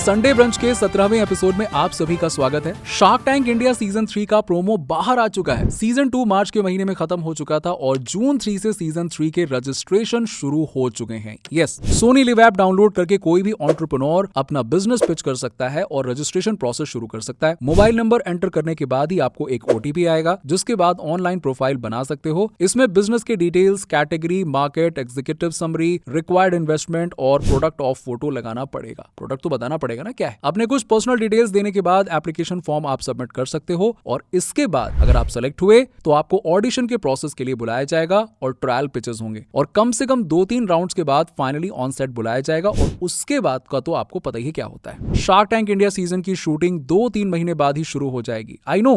Sunday brunch के 17वें episode में आप सभी का स्वागत है। शार्क टैंक इंडिया सीजन 3 का प्रोमो बाहर आ चुका है। सीजन 2 मार्च के महीने में खत्म हो चुका था और जून 3 से सीजन 3 के रजिस्ट्रेशन शुरू हो चुके हैं। Yes, Sony Liv app download करके कोई भी एंटरप्रेन्योर अपना बिजनेस पिच कर सकता है और रजिस्ट्रेशन प्रोसेस शुरू कर सकता है। मोबाइल नंबर एंटर करने के बाद ही आपको एक ओटीपी आएगा, जिसके बाद ऑनलाइन प्रोफाइल बना सकते हो। इसमें बिजनेस के details, category, market, executive summary, required investment और प्रोडक्ट ऑफ फोटो लगाना पड़ेगा। प्रोडक्ट तो बताना पड़ेगा ना क्या है। अपने कुछ पर्सनल डिटेल्स देने के बाद एप्लीकेशन फॉर्म आप सबमिट कर सकते हो और इसके बाद अगर आप सेलेक्ट हुए तो आपको ऑडिशन के प्रोसेस के लिए बुलाया जाएगा और ट्रायल पिचेस होंगे और कम से कम 2-3 राउंड्स के बाद फाइनली ऑन सेट बुलाया जाएगा और उसके बाद का तो आपको पता ही क्या होता है। शार्क टैंक इंडिया सीजन की शूटिंग 2-3 महीने बाद ही शुरू हो जाएगी। I know.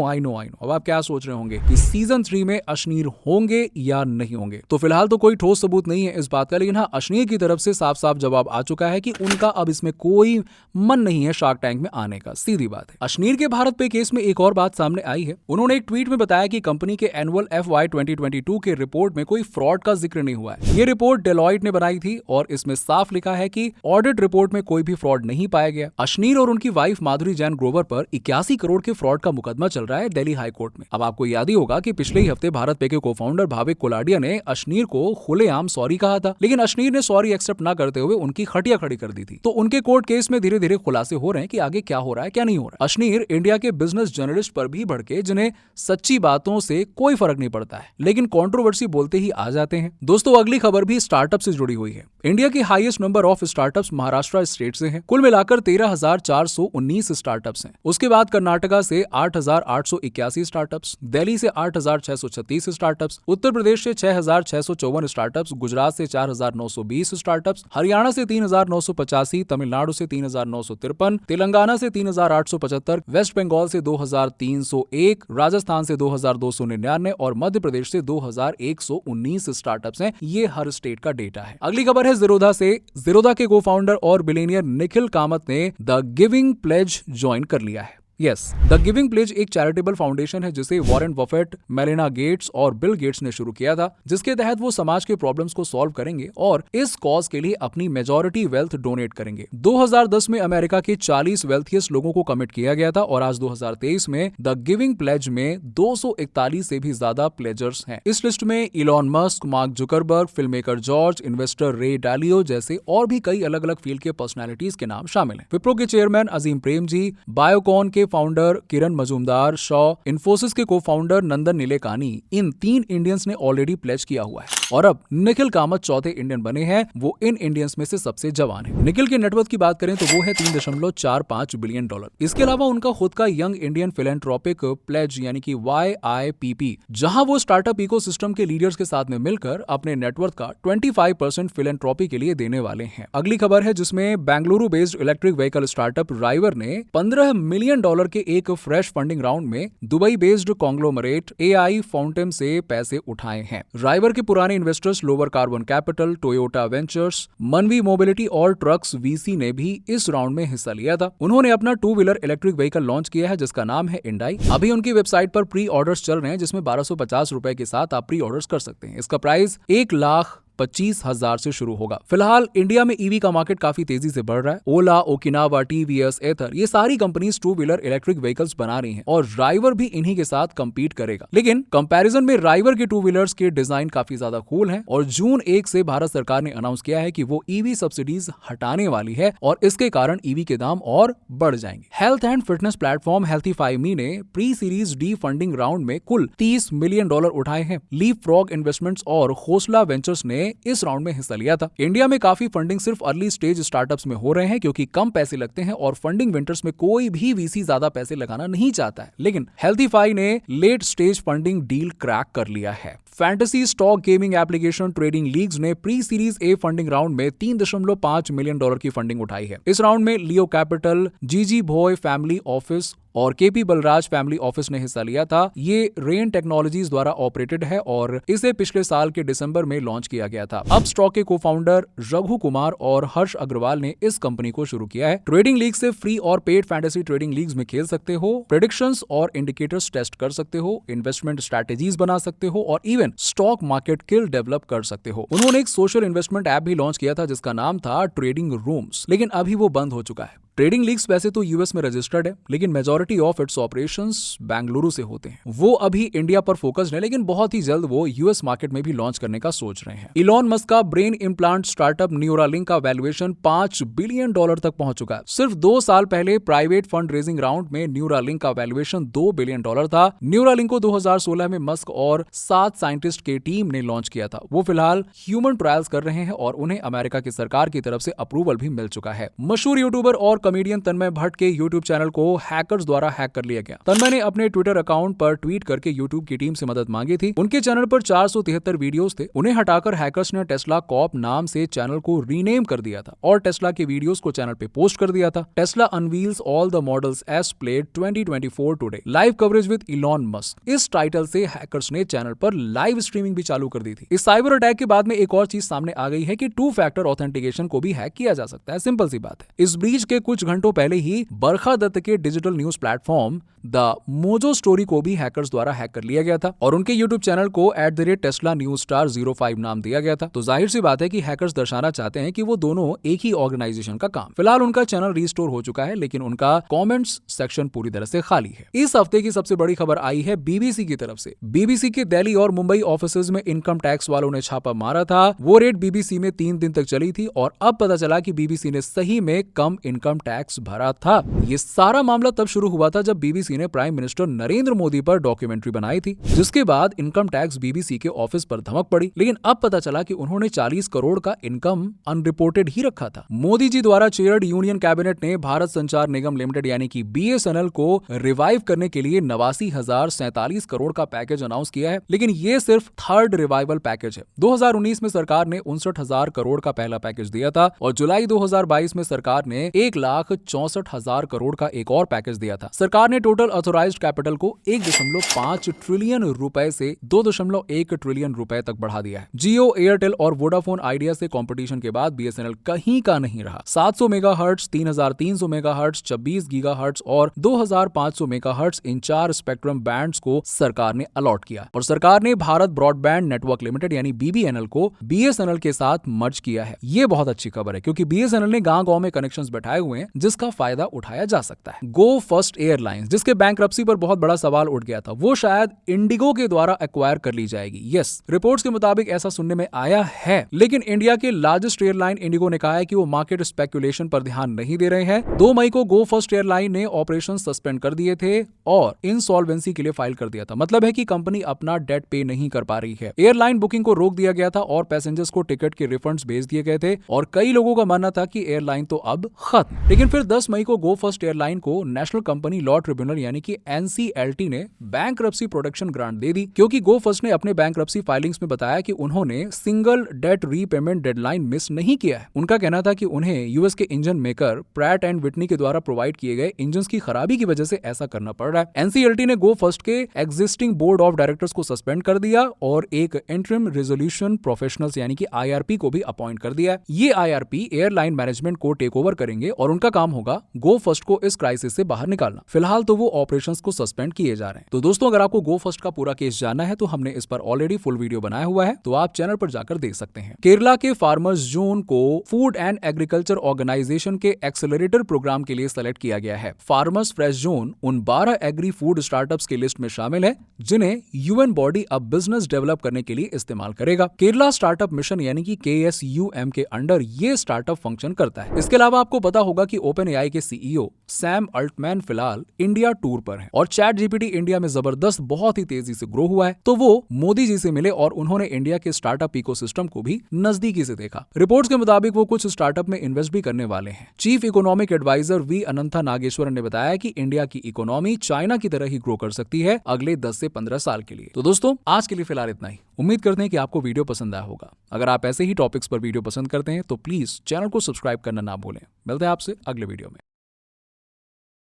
अब आप क्या सोच रहे होंगे कि सीजन 3 में अश्नीर होंगे या नहीं होंगे। तो फिलहाल तो कोई ठोस सबूत नहीं है इस बात का, लेकिन हाँ, अश्नीर की तरफ से साफ साफ जवाब आ चुका है कि उनका अब इसमें कोई मन नहीं है शार्क टैंक में आने का। सीधी बात है। अश्नीर के भारत पे केस में एक और बात सामने आई है। उन्होंने एक ट्वीट में बताया कि कंपनी के एनुअल FY 2022 के रिपोर्ट में कोई फ्रॉड का जिक्र नहीं हुआ है। ये रिपोर्ट डेलॉयट ने बनाई थी और इसमें साफ लिखा है कि ऑडिट रिपोर्ट में कोई भी फ्रॉड नहीं पाया गया। अश्नीर और उनकी वाइफ माधुरी जैन ग्रोवर पर 81 करोड़ के फ्रॉड का मुकदमा चल रहा है दिल्ली हाई कोर्ट में। अब आपको याद ही होगा कि पिछले ही हफ्ते भारत पे के को-फाउंडर भाविक कोलाडिया ने अश्नीर को खुलेआम सॉरी कहा था, लेकिन अश्नीर ने सॉरी एक्सेप्ट ना करते हुए उनकी खटिया खड़ी कर दी थी। तो उनके कोर्ट केस में धीरे धीरे खुलासे हो रहे हैं कि आगे क्या हो रहा है क्या नहीं हो रहा है। अश्नीर इंडिया के बिजनेस जर्नलिस्ट पर भी भड़के, जिन्हें सच्ची बातों से कोई फर्क नहीं पड़ता है, लेकिन कंट्रोवर्सी बोलते ही आ जाते हैं। दोस्तों, अगली खबर भी स्टार्टअप से जुड़ी हुई है। इंडिया की highest number of startups Maharashtra state से हैं। कुल मिलाकर 13,419 स्टार्टअप्स हैं। उसके बाद कर्नाटका से 8,881 स्टार्टअप्स, दिल्ली से 8,636 स्टार्टअप्स, उत्तर प्रदेश से 6,654 स्टार्टअप्स, गुजरात से 4,920 स्टार्टअप्स, हरियाणा से 3,985, तमिलनाडु से 3,953, तेलंगाना से 3,875, वेस्ट बंगाल से 2,301, राजस्थान से 2,299 और मध्य प्रदेश से 2,119 स्टार्टअप्स हैं। ये हर स्टेट का डेटा है। अगली खबर है ज़ीरोधा से। ज़ीरोधा के को फाउंडर और बिलियनियर निखिल कामत ने द गिविंग प्लेज ज्वाइन कर लिया है। यस, द गिविंग प्लेज एक चैरिटेबल फाउंडेशन है जिसे वॉरेन बफेट, मेलिना गेट्स और बिल गेट्स ने शुरू किया था, जिसके तहत वो समाज के प्रॉब्लम्स को सॉल्व करेंगे और इस कॉज के लिए अपनी मेजॉरिटी वेल्थ डोनेट करेंगे। 2010 में अमेरिका के 40 वेल्थिएस्ट लोगों को कमिट किया गया था और आज 2023 में द गिविंग प्लेज में 241 से भी ज्यादा प्लेजर्स हैं। इस लिस्ट में Elon Musk, mark Zuckerberg, filmmaker George, investor रे डालियो जैसे और भी कई अलग अलग फील्ड के पर्सनैलिटीज के नाम शामिल हैं। विप्रो के चेयरमैन अजीम प्रेमजी, बायोकॉन के फाउंडर किरण मजूमदार शॉ, इन्फोसिस के को-फाउंडर नंदन नीलेकानी, इन 3 इंडियंस ने ऑलरेडी प्लेज किया हुआ है और अब निखिल कामत चौथे इंडियन बने हैं। वो इन इंडियंस में से सबसे जवान है। निखिल के नेटवर्थ की बात करें तो वो है $3.45 बिलियन। इसके अलावा उनका खुद का यंग इंडियन फिलैंथ्रोपिक प्लेज यानी कि YIPP, जहां वो स्टार्टअप इकोसिस्टम के लीडर्स के साथ में मिलकर अपने नेटवर्थ का 25% फिलैंथ्रोपी के लिए देने वाले हैं। अगली खबर है जिसमें Bengaluru based electric vehicle startup River ने $15 मिलियन के एक फ्रेश फंडिंग राउंड में Dubai based conglomerate AI Fountain से पैसे उठाए हैं। राइवर के पुराने investors Lower Carbon Capital, Toyota Ventures, Maniv mobility और ट्रक्स VC ने भी इस राउंड में हिस्सा लिया था। उन्होंने अपना 2 व्हीलर इलेक्ट्रिक व्हीकल लॉन्च किया है जिसका नाम है इंडाई। अभी उनकी वेबसाइट पर प्री ऑर्डर्स चल रहे हैं जिसमें ₹1250 के साथ आप प्री ऑर्डर्स कर सकते हैं। इसका प्राइस 1,25,000 से शुरू होगा। फिलहाल इंडिया में ईवी का मार्केट काफी तेजी से बढ़ रहा है। ओला, ओकिनावा, TVS, एथर, ये सारी कंपनीज 2 व्हीलर इलेक्ट्रिक व्हीकल्स बना रही हैं और राइवर भी इन्हीं के साथ compete करेगा। लेकिन कंपैरिजन में राइवर के 2 व्हीलर्स के डिजाइन काफी ज्यादा कूल हैं और जून 1 से भारत सरकार ने अनाउंस किया है कि वो ईवी सब्सिडीज हटाने वाली है और इसके कारण ईवी के दाम और बढ़ जाएंगे। Health and fitness platform Healthify ने pre series D funding round में कुल $30 मिलियन उठाए हैं। लीप फ्रॉग इन्वेस्टमेंट्स और खोसला वेंचर्स ने इस राउंड में हिस्सा लिया था। इंडिया में काफी फंडिंग सिर्फ अर्ली स्टेज स्टार्टअप्स में हो रहे हैं क्योंकि कम पैसे लगते हैं और फंडिंग विंटर्स में कोई भी VC ज्यादा पैसे लगाना नहीं चाहता है। लेकिन हेल्थीफाई ने late stage funding deal crack कर लिया है। Fantasy stock gaming application trading leagues ने pre series A funding round में $3.5 मिलियन की फंडिंग उठाई है। इस राउंड में लियो कैपिटल, जीजी भोय फैमिली ऑफिस और केपी बलराज फैमिली ऑफिस ने हिस्सा लिया था। ये रेन टेक्नोलॉजीज द्वारा ऑपरेटेड है और इसे पिछले साल के दिसंबर में लॉन्च किया गया था। अब स्टॉक के को-फाउंडर रघु कुमार और हर्ष अग्रवाल ने इस कंपनी को शुरू किया है। ट्रेडिंग लीग से फ्री और पेड फैंटेसी ट्रेडिंग लीग्स में खेल सकते हो, प्रेडिक्शंस और इंडिकेटर्स टेस्ट कर सकते हो, इन्वेस्टमेंट स्ट्रैटेजीज बना सकते हो और इवन स्टॉक मार्केट किल डेवलप कर सकते हो। उन्होंने एक सोशल इन्वेस्टमेंट ऐप भी लॉन्च किया था जिसका नाम था ट्रेडिंग रूम्स, लेकिन अभी वो बंद हो चुका है। ट्रेडिंग लीग्स वैसे तो यूएस में रजिस्टर्ड है, लेकिन majority of its operations Bengaluru से होते हैं। वो अभी इंडिया पर फोकस्ड है, लेकिन बहुत ही जल्द वो यूएस मार्केट में भी लॉन्च करने का सोच रहे हैं। इलॉन मस्क का ब्रेन इम्प्लांट स्टार्टअप न्यूरालिंक का वैल्यूएशन $5 बिलियन तक पहुंच चुका है। सिर्फ 2 साल पहले प्राइवेट फंड रेजिंग राउंड में न्यूरालिंक का वैल्यूएशन $2 बिलियन था। न्यूरालिंक को 2016 में मस्क और 7 साइंटिस्ट की टीम ने लॉन्च किया था। वो फिलहाल ह्यूमन ट्रायल्स कर रहे हैं और उन्हें अमेरिका की सरकार की तरफ से अप्रूवल भी मिल चुका है। मशहूर यूट्यूबर और कॉमेडियन तन्मय भट्ट के यूट्यूब चैनल को हैकर्स द्वारा हैक कर लिया गया। तन्मय ने अपने ट्विटर अकाउंट पर ट्वीट करके यूट्यूब की टीम से मदद मांगी थी। उनके चैनल पर 473 वीडियोस थे। उन्हें हटाकर हैकर्स ने टेस्ला कॉप नाम से चैनल को रीनेम कर दिया था और टेस्ला के वीडियोस को चैनल पे पोस्ट कर दिया था। Tesla unveils all the models S played 2024 today, live coverage with Elon Musk. इस टाइटल से हैकर्स ने चैनल पर लाइव स्ट्रीमिंग भी चालू कर दी थी। इस साइबर अटैक के बाद में एक और चीज सामने आ गई है कि 2 फैक्टर ऑथेंटिकेशन को भी हैक किया जा सकता है। सिंपल सी बात है। इस ब्रीच के कुछ घंटों पहले ही बरखा दत्त के digital news platform the mojo story को भी हैकर्स द्वारा हैक कर लिया गया था और उनके यूट्यूब चैनल को @टेस्ला न्यूज स्टार 05 नाम दिया गया था। तो जाहिर सी बात है कि हैकर्स दर्शाना चाहते हैं कि वो दोनों एक ही ऑर्गेनाइजेशन का काम। फिलहाल उनका चैनल रिस्टोर हो चुका है, लेकिन उनका कमेंट्स सेक्शन पूरी तरह से खाली है। इस हफ्ते की सबसे बड़ी खबर आई है बीबीसी की तरफ से। बीबीसी के दिल्ली और मुंबई ऑफिसेज में इनकम टैक्स वालों ने छापा मारा था। वो रेड बीबीसी में 3 दिन तक चली थी और अब पता चला कि बीबीसी ने सही में कम इनकम टैक्स भरा था। ये सारा मामला तब शुरू हुआ था जब बीबीसी ने प्राइम मिनिस्टर नरेंद्र मोदी पर डॉक्यूमेंट्री बनाई थी, जिसके बाद इनकम टैक्स बीबीसी के ऑफिस पर धमक पड़ी। लेकिन अब पता चला कि उन्होंने 40 करोड़ का इनकम अनरिपोर्टेड ही रखा था। मोदी जी द्वारा चेयर्ड यूनियन कैबिनेट ने भारत संचार निगम लिमिटेड यानी कि बीएसएनएल को रिवाइव करने के लिए 89,047 करोड़ का पैकेज अनाउंस किया है, लेकिन ये सिर्फ थर्ड रिवाइवल पैकेज है। 2019 में सरकार ने 59,000 करोड़ का पहला पैकेज दिया था और जुलाई 2022 में सरकार ने 1,64,000 करोड़ का एक और पैकेज दिया था। सरकार ने टोटल ऑथोराइज्ड कैपिटल को 1.5 ट्रिलियन रुपए से 2.1 ट्रिलियन रुपए तक बढ़ा दिया है। जियो, एयरटेल और वोडाफोन आइडिया से कंपटीशन के बाद बीएसएनएल कहीं का नहीं रहा। 700 मेगाहर्ट्ज, 3,300 मेगाहर्ट्ज, 26 गीगाहर्ट्ज और 2,500 मेगाहर्ट्ज इन 4 स्पेक्ट्रम बैंड्स को सरकार ने अलॉट किया और सरकार ने भारत ब्रॉडबैंड नेटवर्क लिमिटेड यानी बीबीएनएल को बीएसएनएल के साथ मर्ज किया है। ये बहुत अच्छी खबर है क्योंकि बीएसएनएल ने गांव-गांव में कनेक्शंस बैठाए हुए हैं, जिसका फायदा उठाया जा सकता है। गो फर्स्ट एयरलाइंस, जिसके बैंकरप्सी पर बहुत बड़ा सवाल उठ गया था, वो शायद इंडिगो के द्वारा एक्वायर कर ली जाएगी। यस, रिपोर्ट्स के मुताबिक ऐसा सुनने में आया है, लेकिन इंडिया के लार्जेस्ट एयरलाइन इंडिगो ने कहा है कि वो मार्केट स्पेकुलेशन पर ध्यान नहीं दे रहे हैं। 2 मई को गो फर्स्ट एयरलाइन ने ऑपरेशन सस्पेंड कर दिए थे और इंसॉल्वेंसी के लिए फाइल कर दिया था। मतलब है कि कंपनी अपना डेट पे नहीं कर पा रही है। एयरलाइन बुकिंग को रोक दिया गया था और पैसेंजर्स को टिकट के रिफंड्स भेज दिए गए थे और कई लोगों का मानना था कि एयरलाइन तो अब खत्म। लेकिन फिर 10 मई को गो फर्स्ट एयरलाइन को नेशनल कंपनी लॉ ट्रिब्यूनल यानी कि एनसीएलटी ने बैंकरप्सी प्रोटेक्शन ग्रांट दे दी, क्योंकि गो फर्स्ट ने अपने बैंकरप्सी फाइलिंग्स में बताया कि उन्होंने single date repayment deadline miss नहीं किया है। उनका कहना था कि उन्हें यूएस के engine maker Pratt and Whitney के द्वारा प्रोवाइड किए गए इंजन की खराबी की वजह से ऐसा करना पड़ रहा है। एनसीएलटी ने गो फर्स्ट के एग्जिस्टिंग बोर्ड ऑफ डायरेक्टर्स को सस्पेंड कर दिया और एक इंटरिम रेजोल्यूशन प्रोफेशनल्स यानी कि आईआरपी को भी अपॉइंट कर दिया है। ये आईआरपी एयरलाइन मैनेजमेंट को टेक ओवर करेंगे और उनका काम होगा गो फर्स्ट को इस क्राइसिस से बाहर निकालना। फिलहाल तो वो ऑपरेशंस को सस्पेंड किए जा रहे हैं। तो दोस्तों, अगर आपको गो फर्स्ट का पूरा केस जानना है तो हमने इस पर ऑलरेडी फुल वीडियो बनाया हुआ है, तो आप चैनल पर जाकर देख सकते हैं। केरला के फार्मर्स जोन को फूड एंड एग्रीकल्चर ऑर्गेनाइजेशन के एक्सेलरेटर प्रोग्राम के लिए सेलेक्ट किया गया है। फार्मर्स फ्रेश जोन उन 12 एग्री फूड स्टार्टअप्स की लिस्ट में शामिल है जिन्हें यूएन बॉडी अब बिजनेस डेवलप करने के लिए इस्तेमाल करेगा। केरला स्टार्टअप मिशन यानी कि KSUM के अंडर ये स्टार्टअप फंक्शन करता है। इसके अलावा आपको पता होगा कि ओपनएआई के सीईओ सैम अल्टमैन फिलहाल इंडिया टूर पर है और ChatGPT इंडिया में जबरदस्त बहुत ही तेजी से ग्रो हुआ है। तो वो मोदी जी से मिले और उन्होंने इंडिया के स्टार्टअप इकोसिस्टम को भी नजदीकी से देखा। रिपोर्ट्स के मुताबिक वो कुछ स्टार्टअप में इन्वेस्ट भी करने वाले हैं। Chief economic adviser V Anantha Nageswaran ने बताया कि इंडिया की इकोनॉमी चाइना की तरह ही ग्रो कर सकती है अगले 10 से 15 साल के लिए। तो दोस्तों, आज के लिए फिलहाल इतना ही। उम्मीद करते हैं कि आपको वीडियो पसंद आया होगा। अगर आप ऐसे ही टॉपिक्स पर वीडियो पसंद करते हैं तो प्लीज चैनल को सब्सक्राइब करना ना भूलें। मिलते हैं आपसे अगले वीडियो में।